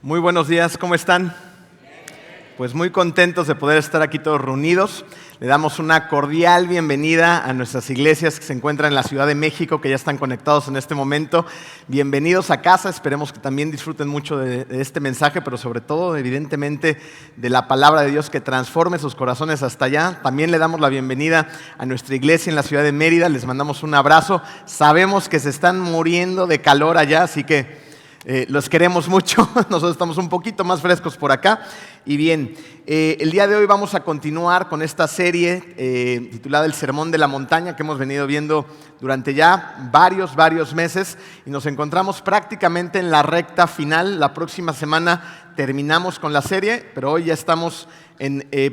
Muy buenos días, ¿cómo están? Pues muy contentos de poder estar aquí todos reunidos. Le damos una cordial bienvenida a nuestras iglesias que se encuentran en la Ciudad de México, que ya están conectados en este momento. Bienvenidos a casa, esperemos que también disfruten mucho de este mensaje, pero sobre todo, evidentemente, de la palabra de Dios que transforme sus corazones hasta allá. También le damos la bienvenida a nuestra iglesia en la ciudad de Mérida, les mandamos un abrazo. Sabemos que se están muriendo de calor allá, así que los queremos mucho. Nosotros estamos un poquito más frescos por acá. Y bien, el día de hoy vamos a continuar con esta serie titulada El Sermón de la Montaña, que hemos venido viendo durante ya varios meses, y nos encontramos prácticamente en la recta final. La próxima semana terminamos con la serie, pero hoy ya estamos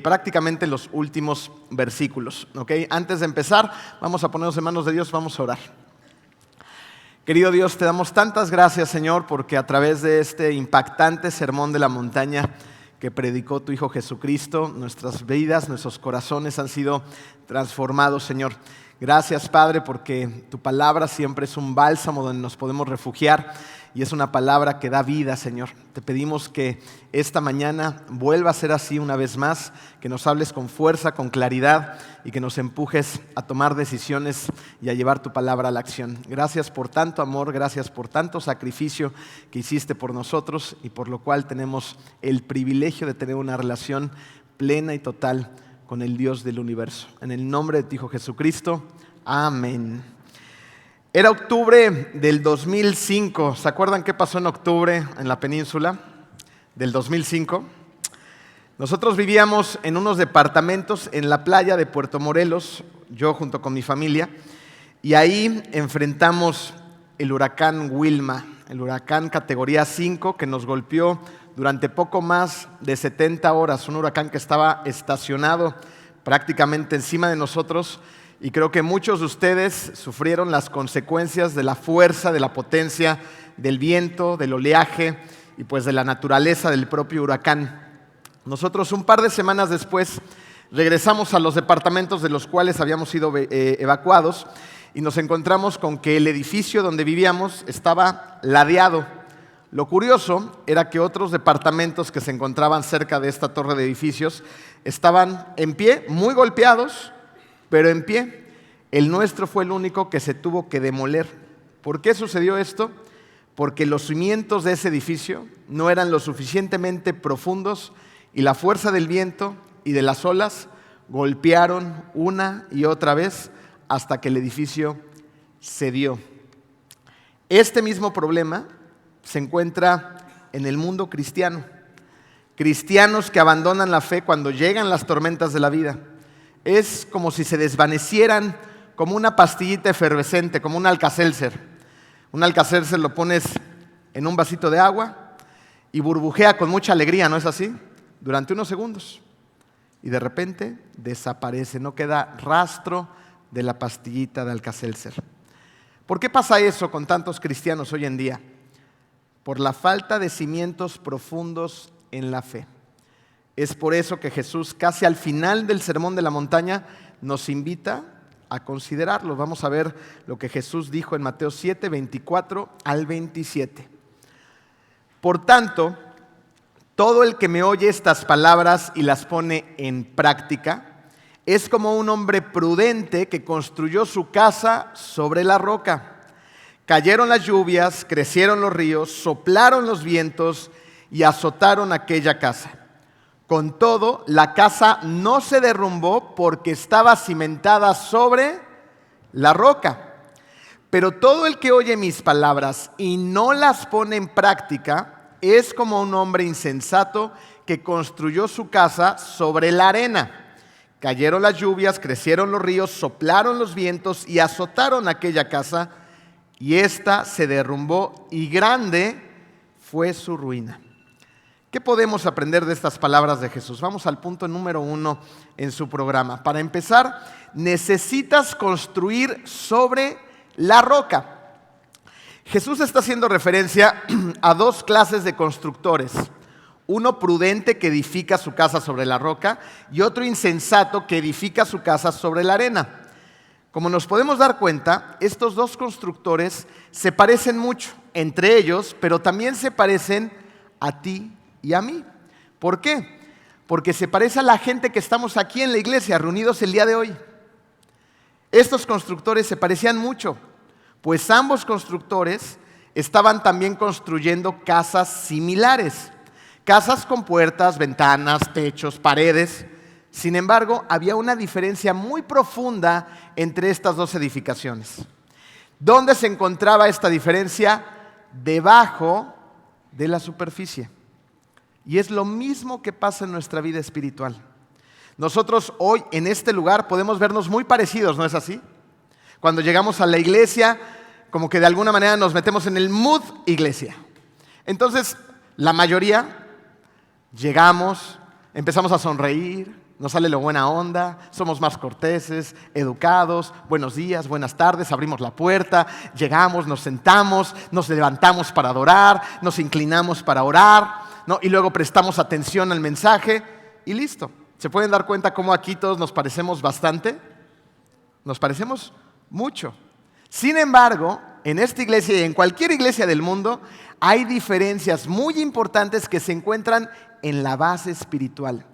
prácticamente en los últimos versículos, ¿okay? Antes de empezar, vamos a ponernos en manos de Dios, vamos a orar. Querido Dios, te damos tantas gracias, Señor, porque a través de este impactante sermón de la montaña que predicó tu Hijo Jesucristo, nuestras vidas, nuestros corazones han sido transformados, Señor. Gracias, Padre, porque tu palabra siempre es un bálsamo donde nos podemos refugiar y es una palabra que da vida, Señor. Te pedimos que esta mañana vuelva a ser así una vez más, que nos hables con fuerza, con claridad y que nos empujes a tomar decisiones y a llevar tu palabra a la acción. Gracias por tanto amor, gracias por tanto sacrificio que hiciste por nosotros y por lo cual tenemos el privilegio de tener una relación plena y total con el Dios del universo. En el nombre de tu Hijo Jesucristo, amén. Era octubre del 2005. ¿Se acuerdan qué pasó en octubre en la península del 2005? Nosotros vivíamos en unos departamentos en la playa de Puerto Morelos, yo junto con mi familia, y ahí enfrentamos el huracán Wilma, el huracán categoría 5 que nos golpeó durante poco más de 70 horas, un huracán que estaba estacionado prácticamente encima de nosotros, y creo que muchos de ustedes sufrieron las consecuencias de la fuerza, de la potencia, del viento, del oleaje y pues de la naturaleza del propio huracán. Nosotros un par de semanas después regresamos a los departamentos de los cuales habíamos sido evacuados y nos encontramos con que el edificio donde vivíamos estaba ladeado. Lo curioso era que otros departamentos que se encontraban cerca de esta torre de edificios estaban en pie, muy golpeados, pero en pie. El nuestro fue el único que se tuvo que demoler. ¿Por qué sucedió esto? Porque los cimientos de ese edificio no eran lo suficientemente profundos y la fuerza del viento y de las olas golpearon una y otra vez hasta que el edificio cedió. Este mismo problema se encuentra en el mundo cristiano. Cristianos que abandonan la fe cuando llegan las tormentas de la vida. Es como si se desvanecieran como una pastillita efervescente, como un Alka-Seltzer. Un Alka-Seltzer lo pones en un vasito de agua y burbujea con mucha alegría, ¿no es así? Durante unos segundos. Y de repente desaparece, no queda rastro de la pastillita de Alka-Seltzer. ¿Por qué pasa eso con tantos cristianos hoy en día? Por la falta de cimientos profundos en la fe. Es por eso que Jesús, casi al final del Sermón de la Montaña, nos invita a considerarlo. Vamos a ver lo que Jesús dijo en Mateo 7, 24 al 27. Por tanto, todo el que me oye estas palabras y las pone en práctica, es como un hombre prudente que construyó su casa sobre la roca. Cayeron las lluvias, crecieron los ríos, soplaron los vientos y azotaron aquella casa. Con todo, la casa no se derrumbó porque estaba cimentada sobre la roca. Pero todo el que oye mis palabras y no las pone en práctica es como un hombre insensato que construyó su casa sobre la arena. Cayeron las lluvias, crecieron los ríos, soplaron los vientos y azotaron aquella casa, y ésta se derrumbó y grande fue su ruina. ¿Qué podemos aprender de estas palabras de Jesús? Vamos al punto número 1 en su programa. Para empezar, necesitas construir sobre la roca. Jesús está haciendo referencia a dos clases de constructores. Uno prudente que edifica su casa sobre la roca y otro insensato que edifica su casa sobre la arena. Como nos podemos dar cuenta, estos dos constructores se parecen mucho entre ellos, pero también se parecen a ti y a mí. ¿Por qué? Porque se parece a la gente que estamos aquí en la iglesia, reunidos el día de hoy. Estos constructores se parecían mucho, pues ambos constructores estaban también construyendo casas similares. Casas con puertas, ventanas, techos, paredes. Sin embargo, había una diferencia muy profunda entre estas dos edificaciones. ¿Dónde se encontraba esta diferencia? Debajo de la superficie. Y es lo mismo que pasa en nuestra vida espiritual. Nosotros hoy en este lugar podemos vernos muy parecidos, ¿no es así? Cuando llegamos a la iglesia, como que de alguna manera nos metemos en el mood iglesia. Entonces, la mayoría llegamos, empezamos a sonreír, nos sale lo buena onda, somos más corteses, educados, buenos días, buenas tardes, abrimos la puerta, llegamos, nos sentamos, nos levantamos para adorar, nos inclinamos para orar, ¿no? Y luego prestamos atención al mensaje y listo. ¿Se pueden dar cuenta cómo aquí todos nos parecemos bastante? Nos parecemos mucho. Sin embargo, en esta iglesia y en cualquier iglesia del mundo hay diferencias muy importantes que se encuentran en la base espiritual.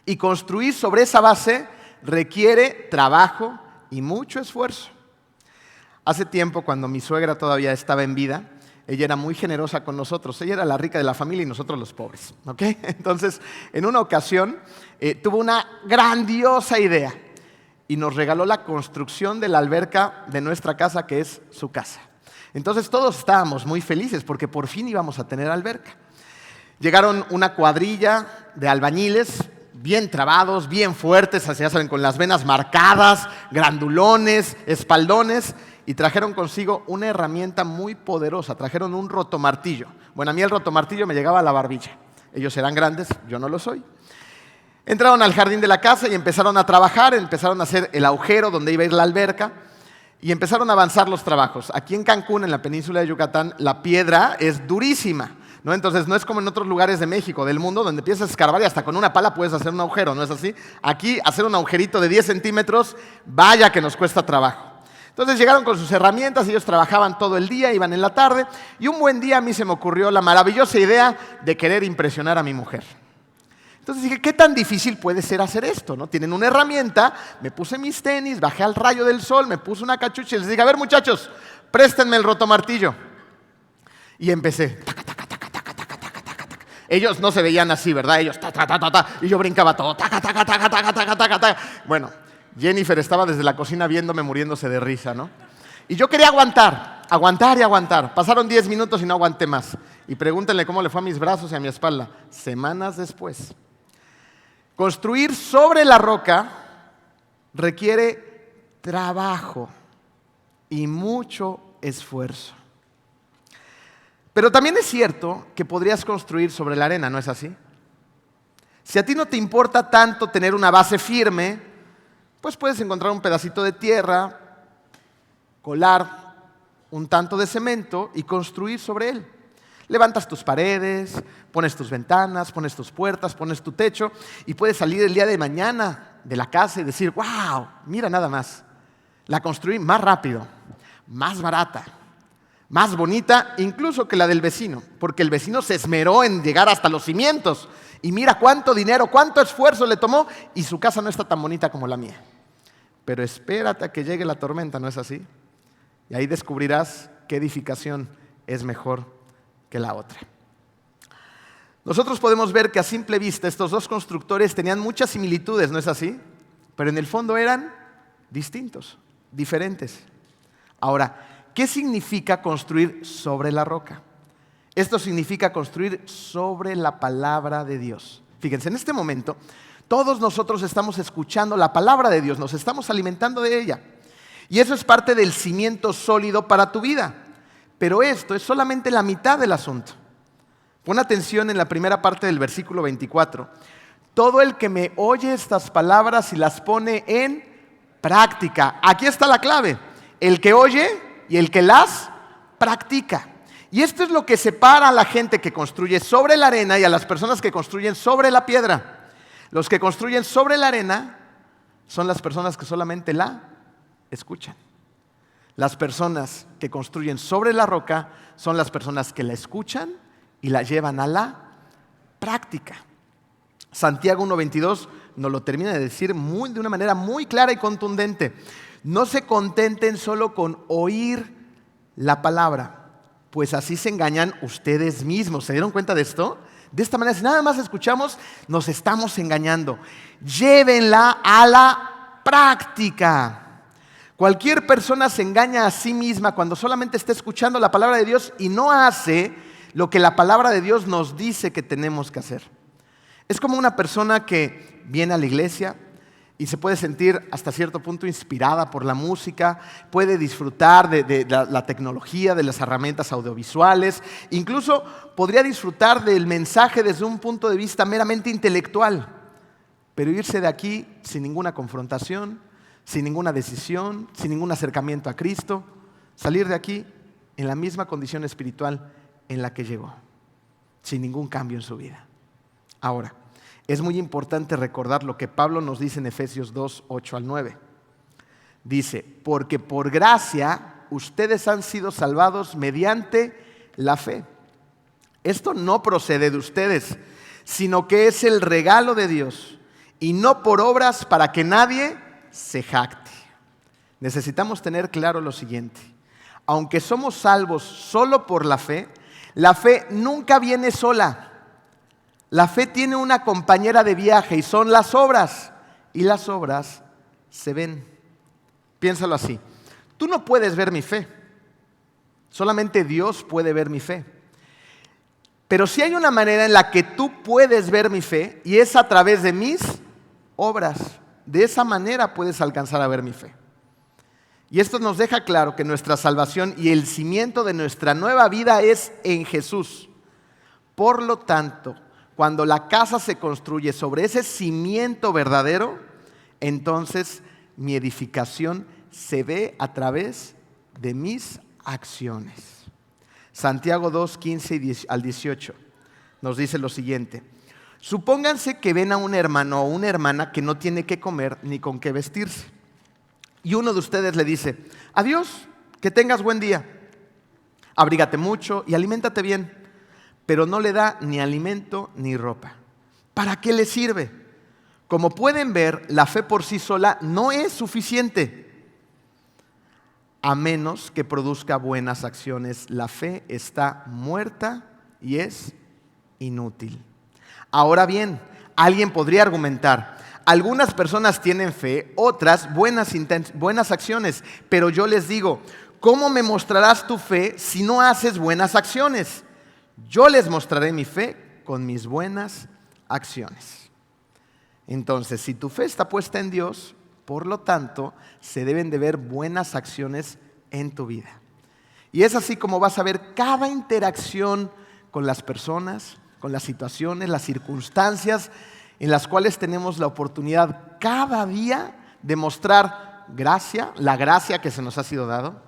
Y construir sobre esa base requiere trabajo y mucho esfuerzo. Hace tiempo, cuando mi suegra todavía estaba en vida, ella era muy generosa con nosotros. Ella era la rica de la familia y nosotros los pobres, ¿ok? Entonces, en una ocasión, tuvo una grandiosa idea y nos regaló la construcción de la alberca de nuestra casa, que es su casa. Entonces, todos estábamos muy felices porque por fin íbamos a tener alberca. Llegaron una cuadrilla de albañiles, bien trabados, bien fuertes, así ya saben, con las venas marcadas, grandulones, espaldones, y trajeron consigo una herramienta muy poderosa. Trajeron un rotomartillo. Bueno, a mí el rotomartillo me llegaba a la barbilla. Ellos eran grandes, yo no lo soy. Entraron al jardín de la casa y empezaron a trabajar, empezaron a hacer el agujero donde iba a ir la alberca y empezaron a avanzar los trabajos. Aquí en Cancún, en la península de Yucatán, la piedra es durísima, ¿no? Entonces no es como en otros lugares de México, del mundo, donde empiezas a escarbar y hasta con una pala puedes hacer un agujero, ¿no es así? Aquí hacer un agujerito de 10 centímetros, vaya que nos cuesta trabajo. Entonces llegaron con sus herramientas, ellos trabajaban todo el día, iban en la tarde, y un buen día a mí se me ocurrió la maravillosa idea de querer impresionar a mi mujer. Entonces dije, ¿qué tan difícil puede ser hacer esto? ¿No? Tienen una herramienta, me puse mis tenis, bajé al rayo del sol, me puse una cachucha y les dije, a ver muchachos, préstenme el rotomartillo. Y empecé. Ellos no se veían así, ¿verdad? Ellos y yo brincaba todo. Bueno, Jennifer estaba desde la cocina viéndome muriéndose de risa, ¿no? Y yo quería aguantar y aguantar. Pasaron 10 minutos y no aguanté más. Y pregúntenle cómo le fue a mis brazos y a mi espalda. Semanas después. Construir sobre la roca requiere trabajo y mucho esfuerzo. Pero también es cierto que podrías construir sobre la arena, ¿no es así? Si a ti no te importa tanto tener una base firme, pues puedes encontrar un pedacito de tierra, colar un tanto de cemento y construir sobre él. Levantas tus paredes, pones tus ventanas, pones tus puertas, pones tu techo y puedes salir el día de mañana de la casa y decir, wow, mira nada más, la construí más rápido, más barata, más bonita incluso que la del vecino, porque el vecino se esmeró en llegar hasta los cimientos y mira cuánto dinero, cuánto esfuerzo le tomó y su casa no está tan bonita como la mía. Pero espérate a que llegue la tormenta, ¿no es así? Y ahí descubrirás qué edificación es mejor que la otra. Nosotros podemos ver que a simple vista estos dos constructores tenían muchas similitudes, ¿no es así? Pero en el fondo eran distintos, diferentes. Ahora, ¿qué significa construir sobre la roca? Esto significa construir sobre la palabra de Dios. Fíjense, en este momento todos nosotros estamos escuchando la palabra de Dios, nos estamos alimentando de ella. Y eso es parte del cimiento sólido para tu vida. Pero esto es solamente la mitad del asunto. Pon atención en la primera parte del versículo 24. Todo el que me oye estas palabras y las pone en práctica. Aquí está la clave. El que oye y el que las practica. Y esto es lo que separa a la gente que construye sobre la arena y a las personas que construyen sobre la piedra. Los que construyen sobre la arena son las personas que solamente la escuchan. Las personas que construyen sobre la roca son las personas que la escuchan y la llevan a la práctica. Santiago 1:22 nos lo termina de decir de una manera muy clara y contundente. No se contenten solo con oír la palabra, pues así se engañan ustedes mismos. ¿Se dieron cuenta de esto? De esta manera, si nada más escuchamos, nos estamos engañando. Llévenla a la práctica. Cualquier persona se engaña a sí misma cuando solamente está escuchando la palabra de Dios y no hace lo que la palabra de Dios nos dice que tenemos que hacer. Es como una persona que viene a la iglesia y se puede sentir hasta cierto punto inspirada por la música, puede disfrutar de la tecnología, de las herramientas audiovisuales, incluso podría disfrutar del mensaje desde un punto de vista meramente intelectual, pero irse de aquí sin ninguna confrontación, sin ninguna decisión, sin ningún acercamiento a Cristo, salir de aquí en la misma condición espiritual en la que llegó, sin ningún cambio en su vida. Ahora, es muy importante recordar lo que Pablo nos dice en Efesios 2:8-9. Dice, porque por gracia ustedes han sido salvados mediante la fe. Esto no procede de ustedes, sino que es el regalo de Dios, y no por obras para que nadie se jacte. Necesitamos tener claro lo siguiente. Aunque somos salvos solo por la fe nunca viene sola. La fe tiene una compañera de viaje y son las obras. Y las obras se ven. Piénsalo así. Tú no puedes ver mi fe. Solamente Dios puede ver mi fe. Pero sí hay una manera en la que tú puedes ver mi fe y es a través de mis obras. De esa manera puedes alcanzar a ver mi fe. Y esto nos deja claro que nuestra salvación y el cimiento de nuestra nueva vida es en Jesús. Por lo tanto, cuando la casa se construye sobre ese cimiento verdadero, entonces mi edificación se ve a través de mis acciones. Santiago 2:15-18 nos dice lo siguiente. Supónganse que ven a un hermano o una hermana que no tiene qué comer ni con qué vestirse. Y uno de ustedes le dice, adiós, que tengas buen día. Abrígate mucho y aliméntate bien. Pero no le da ni alimento ni ropa. ¿Para qué le sirve? Como pueden ver, la fe por sí sola no es suficiente. A menos que produzca buenas acciones, la fe está muerta y es inútil. Ahora bien, alguien podría argumentar, algunas personas tienen fe, otras buenas acciones, pero yo les digo, ¿cómo me mostrarás tu fe si no haces buenas acciones? Yo les mostraré mi fe con mis buenas acciones. Entonces, si tu fe está puesta en Dios, por lo tanto, se deben de ver buenas acciones en tu vida. Y es así como vas a ver cada interacción con las personas, con las situaciones, las circunstancias en las cuales tenemos la oportunidad cada día de mostrar gracia, la gracia que se nos ha sido dado,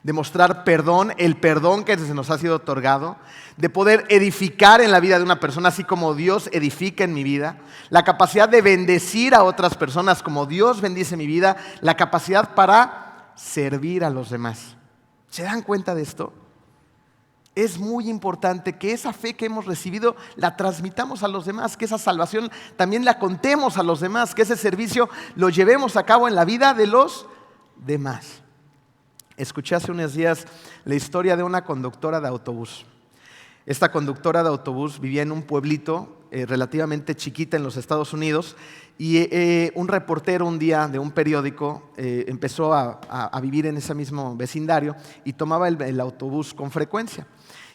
de mostrar perdón, el perdón que se nos ha sido otorgado, de poder edificar en la vida de una persona así como Dios edifica en mi vida, la capacidad de bendecir a otras personas como Dios bendice mi vida, la capacidad para servir a los demás. ¿Se dan cuenta de esto? Es muy importante que esa fe que hemos recibido la transmitamos a los demás, que esa salvación también la contemos a los demás, que ese servicio lo llevemos a cabo en la vida de los demás. Escuché hace unos días la historia de una conductora de autobús. Esta conductora de autobús vivía en un pueblito relativamente chiquita en los Estados Unidos y un reportero un día de un periódico empezó a vivir en ese mismo vecindario y tomaba el autobús con frecuencia.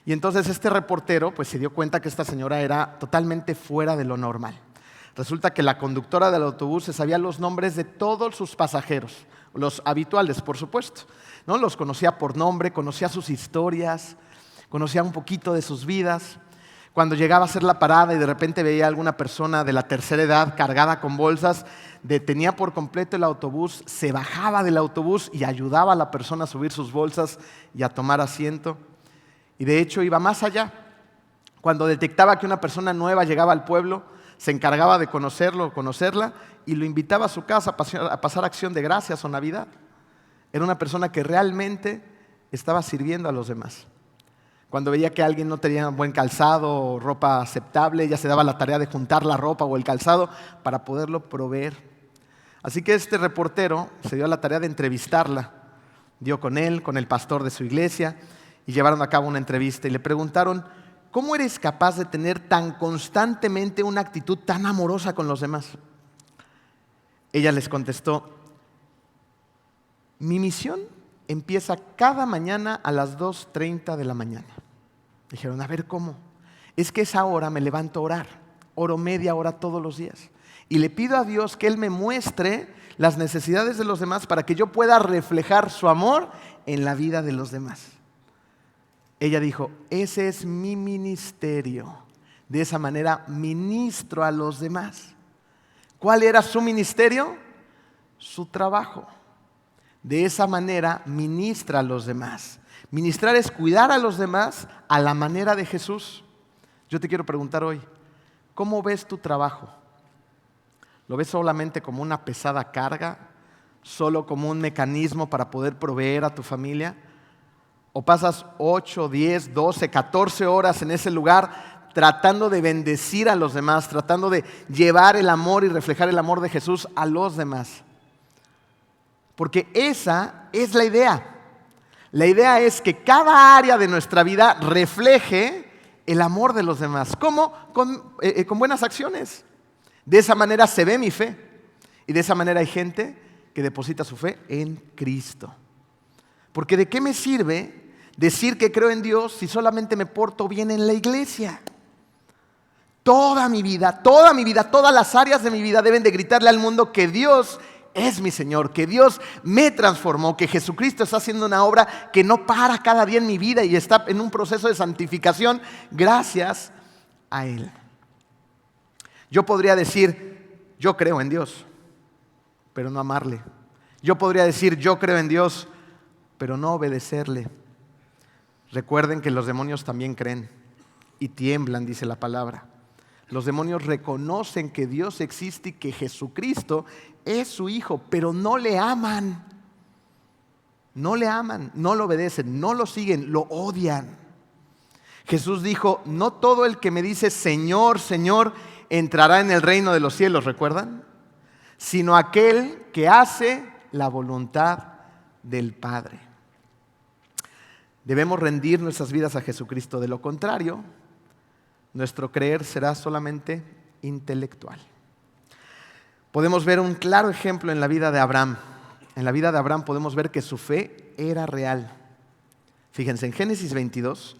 Y entonces este reportero pues se dio cuenta que esta señora era totalmente fuera de lo normal. Resulta que la conductora del autobús se sabía los nombres de todos sus pasajeros, los habituales, por supuesto, ¿no? Los conocía por nombre, conocía sus historias, conocía un poquito de sus vidas. Cuando llegaba a hacer la parada y de repente veía a alguna persona de la tercera edad cargada con bolsas, detenía por completo el autobús, se bajaba del autobús y ayudaba a la persona a subir sus bolsas y a tomar asiento. Y de hecho iba más allá. Cuando detectaba que una persona nueva llegaba al pueblo, se encargaba de conocerlo o conocerla y lo invitaba a su casa a pasar acción de gracias o Navidad. Era una persona que realmente estaba sirviendo a los demás. Cuando veía que alguien no tenía buen calzado o ropa aceptable, ella se daba la tarea de juntar la ropa o el calzado para poderlo proveer. Así que este reportero se dio a la tarea de entrevistarla. Dio con él, con el pastor de su iglesia, y llevaron a cabo una entrevista y le preguntaron: ¿cómo eres capaz de tener tan constantemente una actitud tan amorosa con los demás? Ella les contestó: mi misión empieza cada mañana a las 2:30 de la mañana. Dijeron: a ver, ¿cómo? Es que esa hora me levanto a orar. Oro media hora todos los días. Y le pido a Dios que Él me muestre las necesidades de los demás para que yo pueda reflejar su amor en la vida de los demás. Ella dijo: ese es mi ministerio. De esa manera ministro a los demás. ¿Cuál era su ministerio? Su trabajo. De esa manera ministra a los demás. Ministrar es cuidar a los demás a la manera de Jesús. Yo te quiero preguntar hoy, ¿cómo ves tu trabajo? ¿Lo ves solamente como una pesada carga? ¿Solo como un mecanismo para poder proveer a tu familia? ¿O pasas 8, 10, 12, 14 horas en ese lugar tratando de bendecir a los demás, tratando de llevar el amor y reflejar el amor de Jesús a los demás? Porque esa es la idea. La idea es que cada área de nuestra vida refleje el amor de los demás. ¿Cómo? Con buenas acciones. De esa manera se ve mi fe. Y de esa manera hay gente que deposita su fe en Cristo. Porque ¿de qué me sirve decir que creo en Dios si solamente me porto bien en la iglesia? Toda mi vida, todas las áreas de mi vida deben de gritarle al mundo que Dios es mi Señor, que Dios me transformó, que Jesucristo está haciendo una obra que no para cada día en mi vida y está en un proceso de santificación gracias a Él. Yo podría decir: yo creo en Dios, pero no amarle. Yo podría decir: yo creo en Dios, pero no obedecerle. Recuerden que los demonios también creen y tiemblan, dice la palabra. Los demonios reconocen que Dios existe y que Jesucristo es su Hijo, pero no le aman. No le aman, no lo obedecen, no lo siguen, lo odian. Jesús dijo: no todo el que me dice Señor, Señor, entrará en el reino de los cielos, ¿recuerdan? Sino aquel que hace la voluntad del Padre. Debemos rendir nuestras vidas a Jesucristo. De lo contrario, nuestro creer será solamente intelectual. Podemos ver un claro ejemplo en la vida de Abraham. En la vida de Abraham podemos ver que su fe era real. Fíjense, en Génesis 22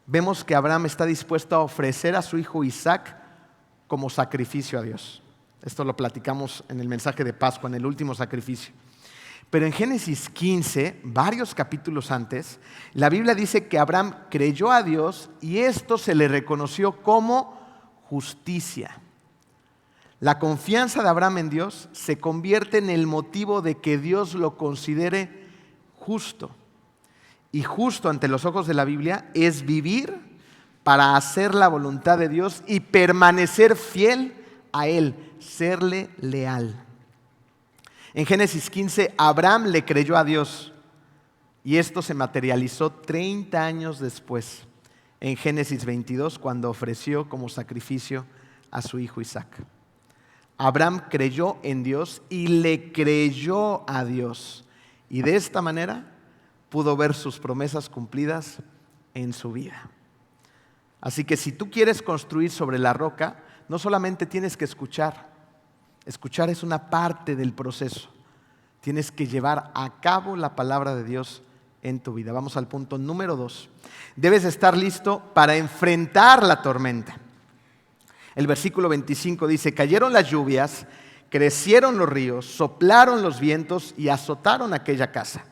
vemos que Abraham está dispuesto a ofrecer a su hijo Isaac como sacrificio a Dios. Esto lo platicamos en el mensaje de Pascua, en el último sacrificio. Pero en Génesis 15, varios capítulos antes, la Biblia dice que Abraham creyó a Dios y esto se le reconoció como justicia. La confianza de Abraham en Dios se convierte en el motivo de que Dios lo considere justo. Y justo ante los ojos de la Biblia es vivir para hacer la voluntad de Dios y permanecer fiel a Él, serle leal. En Génesis 15, Abraham le creyó a Dios y esto se materializó 30 años después, en Génesis 22, cuando ofreció como sacrificio a su hijo Isaac. Abraham creyó en Dios y le creyó a Dios. Y de esta manera pudo ver sus promesas cumplidas en su vida. Así que si tú quieres construir sobre la roca, no solamente tienes que escuchar. Escuchar es una parte del proceso. Tienes que llevar a cabo la palabra de Dios en tu vida. Vamos al punto número 2. Debes estar listo para enfrentar la tormenta. El versículo 25 dice: cayeron las lluvias, crecieron los ríos, soplaron los vientos y azotaron aquella casa.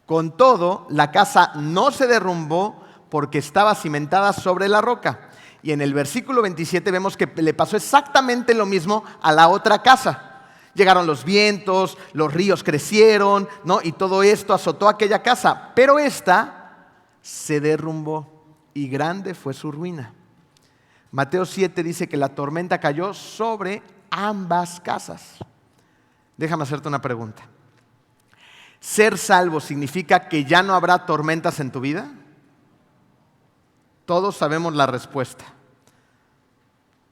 Con todo, la casa no se derrumbó porque estaba cimentada sobre la roca. Y en el versículo 27 vemos que le pasó exactamente lo mismo a la otra casa. Llegaron los vientos, los ríos crecieron, ¿no? Y todo esto azotó aquella casa. Pero esta se derrumbó y grande fue su ruina. Mateo 7 dice que la tormenta cayó sobre ambas casas. Déjame hacerte una pregunta. ¿Ser salvo significa que ya no habrá tormentas en tu vida? Todos sabemos la respuesta.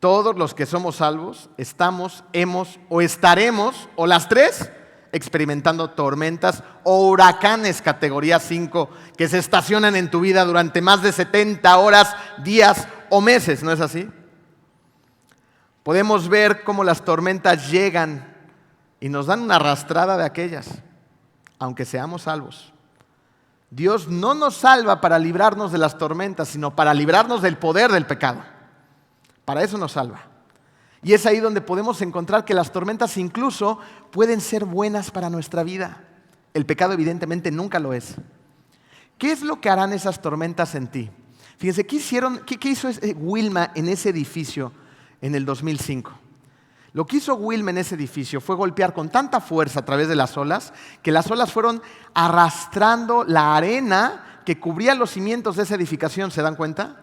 Todos los que somos salvos estamos, hemos o estaremos, o las tres, experimentando tormentas o huracanes categoría 5 que se estacionan en tu vida durante más de 70 horas, días o meses, ¿no es así? Podemos ver cómo las tormentas llegan y nos dan una arrastrada de aquellas, aunque seamos salvos. Dios no nos salva para librarnos de las tormentas, sino para librarnos del poder del pecado. Para eso nos salva. Y es ahí donde podemos encontrar que las tormentas incluso pueden ser buenas para nuestra vida. El pecado evidentemente nunca lo es. ¿Qué es lo que harán esas tormentas en ti? Fíjense, ¿qué hizo Wilma en ese edificio en el 2005? Lo que hizo Wilma en ese edificio fue golpear con tanta fuerza a través de las olas, que las olas fueron arrastrando la arena que cubría los cimientos de esa edificación, ¿se dan cuenta?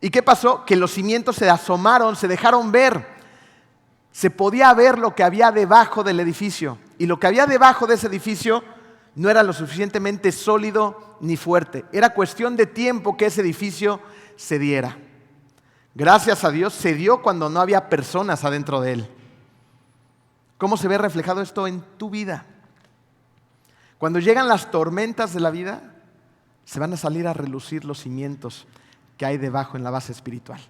¿Y qué pasó? Que los cimientos se asomaron, se dejaron ver. Se podía ver lo que había debajo del edificio. Y lo que había debajo de ese edificio no era lo suficientemente sólido ni fuerte. Era cuestión de tiempo que ese edificio se diera. Gracias a Dios se dio cuando no había personas adentro de él. ¿Cómo se ve reflejado esto en tu vida? Cuando llegan las tormentas de la vida, se van a salir a relucir los cimientos que hay debajo en la base espiritual.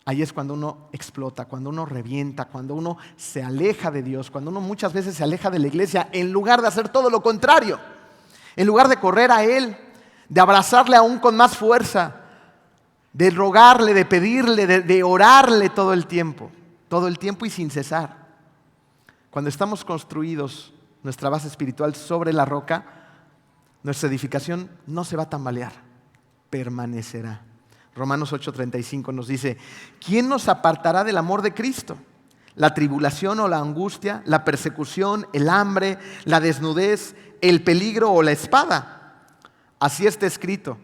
Ahí es cuando uno explota, cuando uno revienta, cuando uno se aleja de Dios, cuando uno muchas veces se aleja de la iglesia en lugar de hacer todo lo contrario, en lugar de correr a Él, de abrazarle aún con más fuerza, de rogarle, de pedirle, de orarle todo el tiempo y sin cesar. Cuando estamos construidos, nuestra base espiritual sobre la roca, nuestra edificación no se va a tambalear, permanecerá. Romanos 8:35 nos dice: ¿quién nos apartará del amor de Cristo? ¿La tribulación o la angustia, la persecución, el hambre, la desnudez, el peligro o la espada? Así está escrito: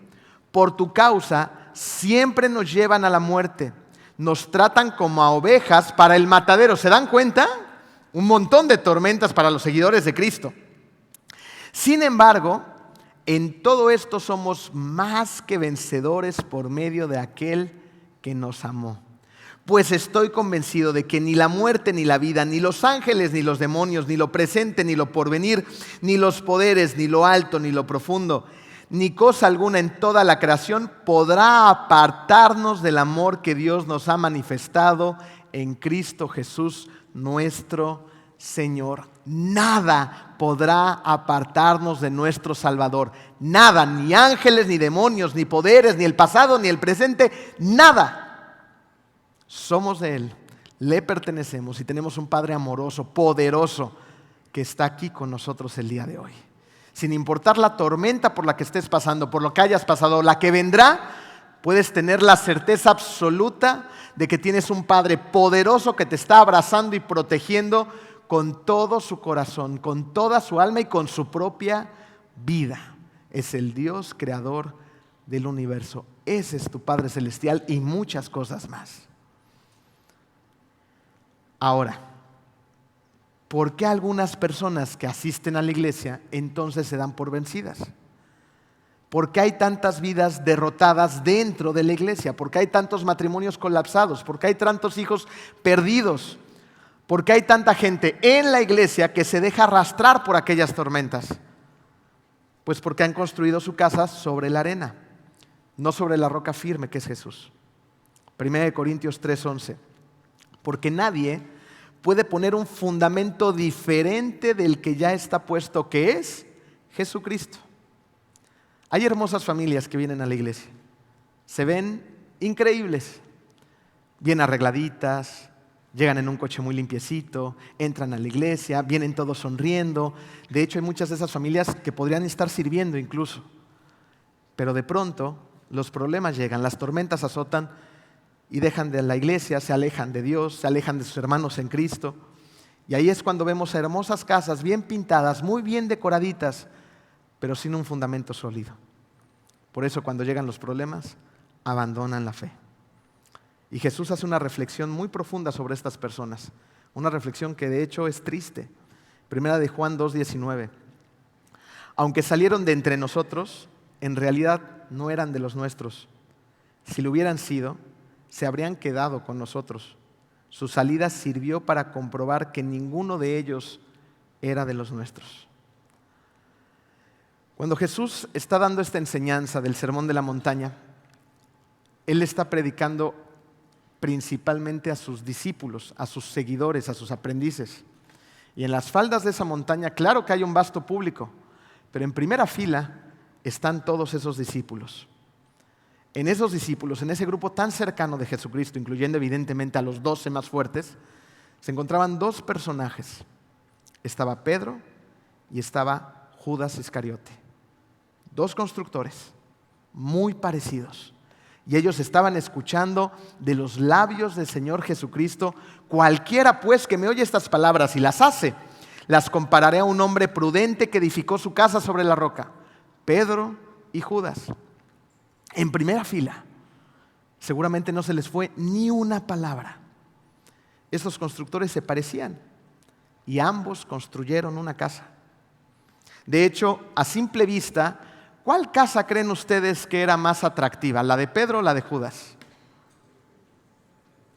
por tu causa siempre nos llevan a la muerte, nos tratan como a ovejas para el matadero. ¿Se dan cuenta? Un montón de tormentas para los seguidores de Cristo. Sin embargo, en todo esto somos más que vencedores por medio de aquel que nos amó. Pues estoy convencido de que ni la muerte, ni la vida, ni los ángeles, ni los demonios, ni lo presente, ni lo porvenir, ni los poderes, ni lo alto, ni lo profundo, ni cosa alguna en toda la creación podrá apartarnos del amor que Dios nos ha manifestado en Cristo Jesús, nuestro Señor. Nada podrá apartarnos de nuestro Salvador. Nada, ni ángeles, ni demonios, ni poderes, ni el pasado, ni el presente, nada. Somos de Él, le pertenecemos y tenemos un Padre amoroso, poderoso, que está aquí con nosotros el día de hoy. Sin importar la tormenta por la que estés pasando, por lo que hayas pasado, la que vendrá, puedes tener la certeza absoluta de que tienes un Padre poderoso que te está abrazando y protegiendo con todo su corazón, con toda su alma y con su propia vida. Es el Dios creador del universo. Ese es tu Padre celestial y muchas cosas más. Ahora, ¿por qué algunas personas que asisten a la iglesia entonces se dan por vencidas? ¿Por qué hay tantas vidas derrotadas dentro de la iglesia? ¿Por qué hay tantos matrimonios colapsados? ¿Por qué hay tantos hijos perdidos? ¿Por qué hay tanta gente en la iglesia que se deja arrastrar por aquellas tormentas? Pues porque han construido su casa sobre la arena, no sobre la roca firme que es Jesús. 1 Corintios 3:11. Porque nadie puede poner un fundamento diferente del que ya está puesto, que es Jesucristo. Hay hermosas familias que vienen a la iglesia. Se ven increíbles, bien arregladitas, llegan en un coche muy limpiecito, entran a la iglesia, vienen todos sonriendo. De hecho, hay muchas de esas familias que podrían estar sirviendo incluso. Pero de pronto los problemas llegan, las tormentas azotan y dejan de la iglesia, se alejan de Dios, se alejan de sus hermanos en Cristo. Y ahí es cuando vemos hermosas casas bien pintadas, muy bien decoraditas, pero sin un fundamento sólido. Por eso cuando llegan los problemas, abandonan la fe. Y Jesús hace una reflexión muy profunda sobre estas personas, una reflexión que de hecho es triste. Primera de Juan 2:19. Aunque salieron de entre nosotros, en realidad no eran de los nuestros. Si lo hubieran sido, se habrían quedado con nosotros. Su salida sirvió para comprobar que ninguno de ellos era de los nuestros. Cuando Jesús está dando esta enseñanza del Sermón de la Montaña, Él está predicando principalmente a sus discípulos, a sus seguidores, a sus aprendices. Y en las faldas de esa montaña, claro que hay un vasto público, pero en primera fila están todos esos discípulos. En esos discípulos, en ese grupo tan cercano de Jesucristo, incluyendo evidentemente a los 12 más fuertes, se encontraban dos personajes. Estaba Pedro y estaba Judas Iscariote. Dos constructores muy parecidos. Y ellos estaban escuchando de los labios del Señor Jesucristo: cualquiera pues que me oye estas palabras y las hace, las compararé a un hombre prudente que edificó su casa sobre la roca. Pedro y Judas, en primera fila. Seguramente no se les fue ni una palabra. Esos constructores se parecían y ambos construyeron una casa. De hecho, a simple vista, ¿cuál casa creen ustedes que era más atractiva? ¿La de Pedro o la de Judas?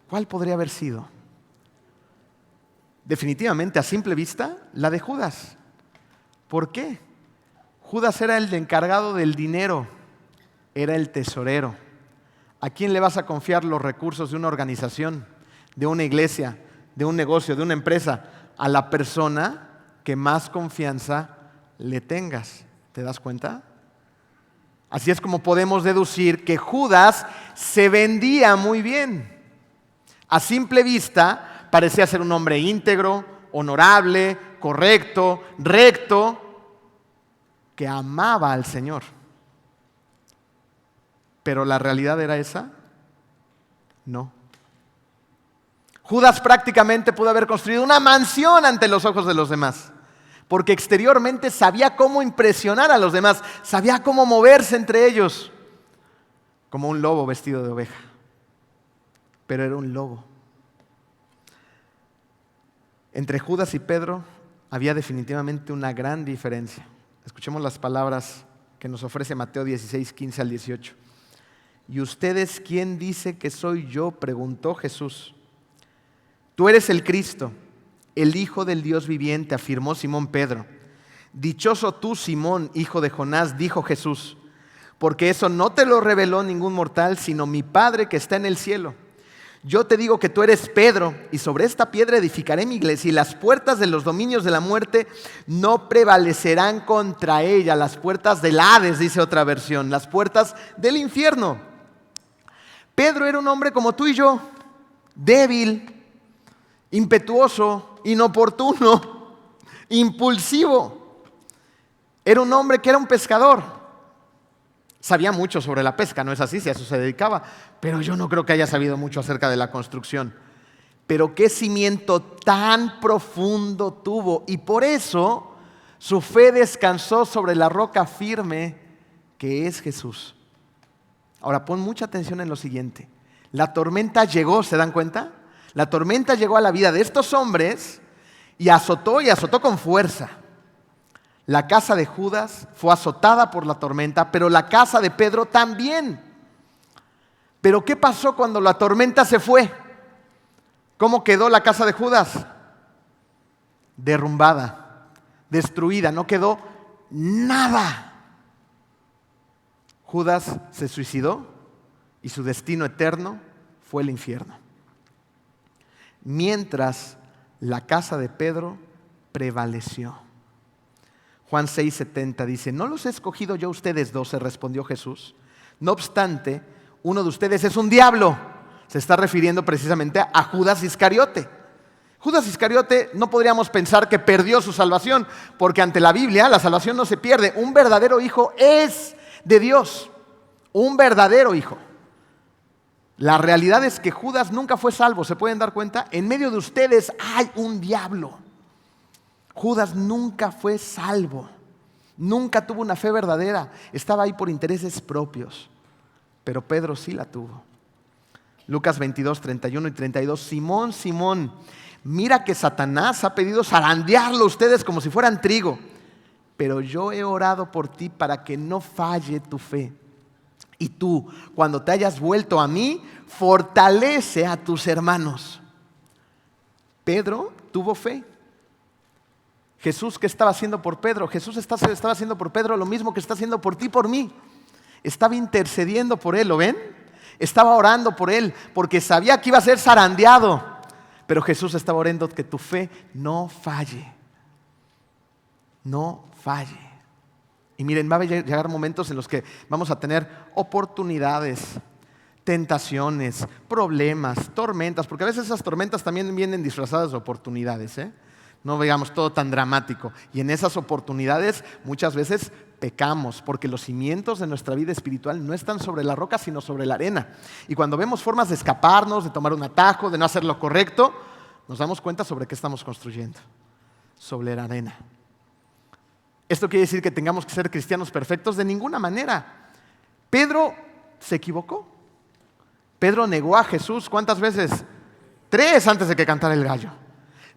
¿Cuál podría haber sido? Definitivamente, a simple vista, la de Judas. ¿Por qué? Judas era el encargado del dinero, era el tesorero. ¿A quién le vas a confiar los recursos de una organización, de una iglesia, de un negocio, de una empresa? A la persona que más confianza le tengas. ¿Te das cuenta? Así es como podemos deducir que Judas se vendía muy bien. A simple vista parecía ser un hombre íntegro, honorable, correcto, recto, que amaba al Señor. ¿Pero la realidad era esa? No. Judas prácticamente pudo haber construido una mansión ante los ojos de los demás, porque exteriormente sabía cómo impresionar a los demás, sabía cómo moverse entre ellos, como un lobo vestido de oveja. Pero era un lobo. Entre Judas y Pedro había definitivamente una gran diferencia. Escuchemos las palabras que nos ofrece Mateo 16, 15 al 18. ¿Y ustedes quién dice que soy yo?, preguntó Jesús. Tú eres el Cristo, el Hijo del Dios viviente, afirmó Simón Pedro. Dichoso tú, Simón, hijo de Jonás, dijo Jesús, porque eso no te lo reveló ningún mortal, sino mi Padre que está en el cielo. Yo te digo que tú eres Pedro, y sobre esta piedra edificaré mi iglesia, y las puertas de los dominios de la muerte no prevalecerán contra ella. Las puertas del Hades, dice otra versión, las puertas del infierno. Pedro era un hombre como tú y yo, débil, impetuoso, inoportuno, impulsivo. Era un hombre que era un pescador. Sabía mucho sobre la pesca, ¿no es así? Si a eso se dedicaba. Pero yo no creo que haya sabido mucho acerca de la construcción. Pero qué cimiento tan profundo tuvo. Y por eso su fe descansó sobre la roca firme que es Jesús. Ahora pon mucha atención en lo siguiente. La tormenta llegó, ¿se dan cuenta? La tormenta llegó a la vida de estos hombres y azotó con fuerza. La casa de Judas fue azotada por la tormenta, pero la casa de Pedro también. Pero ¿qué pasó cuando la tormenta se fue? ¿Cómo quedó la casa de Judas? Derrumbada, destruida, no quedó nada. Judas se suicidó y su destino eterno fue el infierno. Mientras la casa de Pedro prevaleció. Juan 6:70 dice, ¿no los he escogido yo a ustedes 12? Respondió Jesús. No obstante, uno de ustedes es un diablo. Se está refiriendo precisamente a Judas Iscariote. Judas Iscariote no podríamos pensar que perdió su salvación, porque ante la Biblia la salvación no se pierde. Un verdadero hijo es de Dios. Un verdadero hijo. La realidad es que Judas nunca fue salvo. ¿Se pueden dar cuenta? En medio de ustedes hay un diablo. Judas nunca fue salvo, nunca tuvo una fe verdadera, estaba ahí por intereses propios, pero Pedro sí la tuvo. Lucas 22, 31 y 32, Simón, Simón, mira que Satanás ha pedido zarandearlo a ustedes como si fueran trigo, pero yo he orado por ti para que no falle tu fe. Y tú, cuando te hayas vuelto a mí, fortalece a tus hermanos. Pedro tuvo fe. Jesús, ¿qué estaba haciendo por Pedro? Jesús estaba haciendo por Pedro lo mismo que está haciendo por ti y por mí. Estaba intercediendo por él, ¿lo ven? Estaba orando por él porque sabía que iba a ser zarandeado. Pero Jesús estaba orando que tu fe no falle. No falle. Y miren, va a llegar momentos en los que vamos a tener oportunidades, tentaciones, problemas, tormentas, porque a veces esas tormentas también vienen disfrazadas de oportunidades, ¿eh? No veamos todo tan dramático. Y en esas oportunidades muchas veces pecamos, porque los cimientos de nuestra vida espiritual no están sobre la roca, sino sobre la arena. Y cuando vemos formas de escaparnos, de tomar un atajo, de no hacer lo correcto, nos damos cuenta sobre qué estamos construyendo. Sobre la arena. ¿Esto quiere decir que tengamos que ser cristianos perfectos? De ninguna manera. Pedro se equivocó. Pedro negó a Jesús, ¿cuántas veces? 3 antes de que cantara el gallo.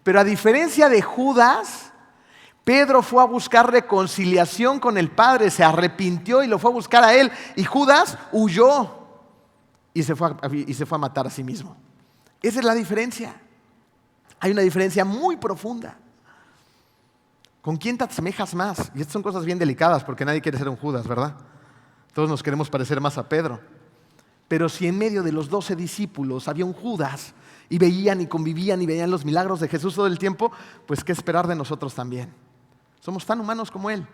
Pero a diferencia de Judas, Pedro fue a buscar reconciliación con el Padre, se arrepintió y lo fue a buscar a él. Y Judas huyó y se fue a matar a sí mismo. Esa es la diferencia. Hay una diferencia muy profunda. ¿Con quién te asemejas más? Y estas son cosas bien delicadas porque nadie quiere ser un Judas, ¿verdad? Todos nos queremos parecer más a Pedro. Pero si en medio de los 12 discípulos había un Judas y veían y convivían y veían los milagros de Jesús todo el tiempo, pues ¿qué esperar de nosotros también? Somos tan humanos como Él.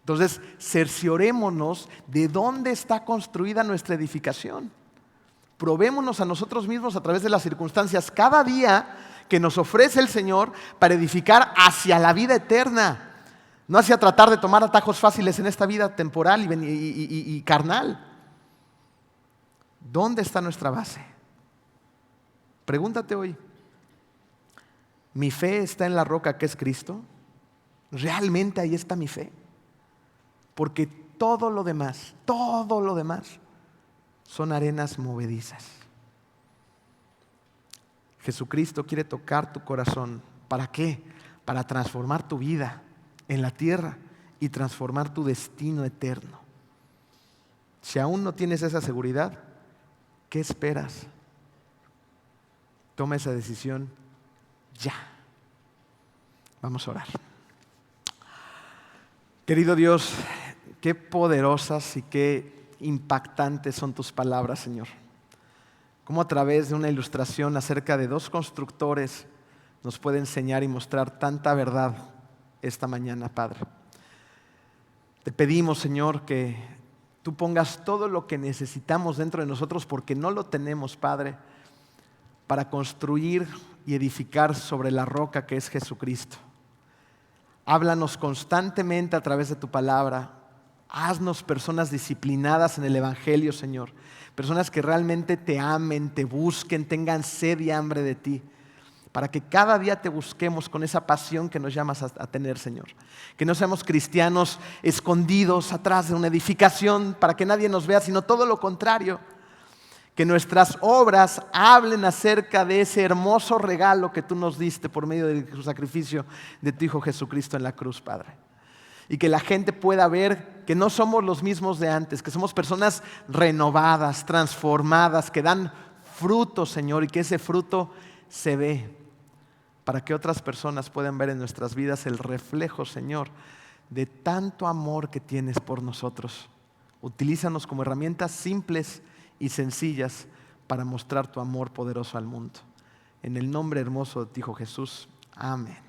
Entonces, cerciorémonos de dónde está construida nuestra edificación. Probémonos a nosotros mismos a través de las circunstancias cada día que nos ofrece el Señor para edificar hacia la vida eterna, no hacia tratar de tomar atajos fáciles en esta vida temporal y carnal. ¿Dónde está nuestra base? Pregúntate hoy, ¿mi fe está en la roca que es Cristo? ¿Realmente ahí está mi fe? Porque todo lo demás son arenas movedizas. Jesucristo quiere tocar tu corazón. ¿Para qué? Para transformar tu vida en la tierra y transformar tu destino eterno. Si aún no tienes esa seguridad, ¿qué esperas? Toma esa decisión ya. Vamos a orar. Querido Dios, qué poderosas y qué impactantes son tus palabras, Señor. Cómo a través de una ilustración acerca de 2 constructores nos puede enseñar y mostrar tanta verdad esta mañana, Padre. Te pedimos, Señor, que tú pongas todo lo que necesitamos dentro de nosotros, porque no lo tenemos, Padre, para construir y edificar sobre la roca que es Jesucristo. Háblanos constantemente a través de tu palabra. Haznos personas disciplinadas en el Evangelio, Señor. Personas que realmente te amen, te busquen, tengan sed y hambre de ti. Para que cada día te busquemos con esa pasión que nos llamas a tener, Señor. Que no seamos cristianos escondidos atrás de una edificación para que nadie nos vea, sino todo lo contrario. Que nuestras obras hablen acerca de ese hermoso regalo que tú nos diste por medio de tu sacrificio de tu Hijo Jesucristo en la cruz, Padre. Y que la gente pueda ver que no somos los mismos de antes, que somos personas renovadas, transformadas, que dan fruto, Señor, y que ese fruto se ve para que otras personas puedan ver en nuestras vidas el reflejo, Señor, de tanto amor que tienes por nosotros. Utilízanos como herramientas simples y sencillas para mostrar tu amor poderoso al mundo. En el nombre hermoso de tu Hijo Jesús. Amén.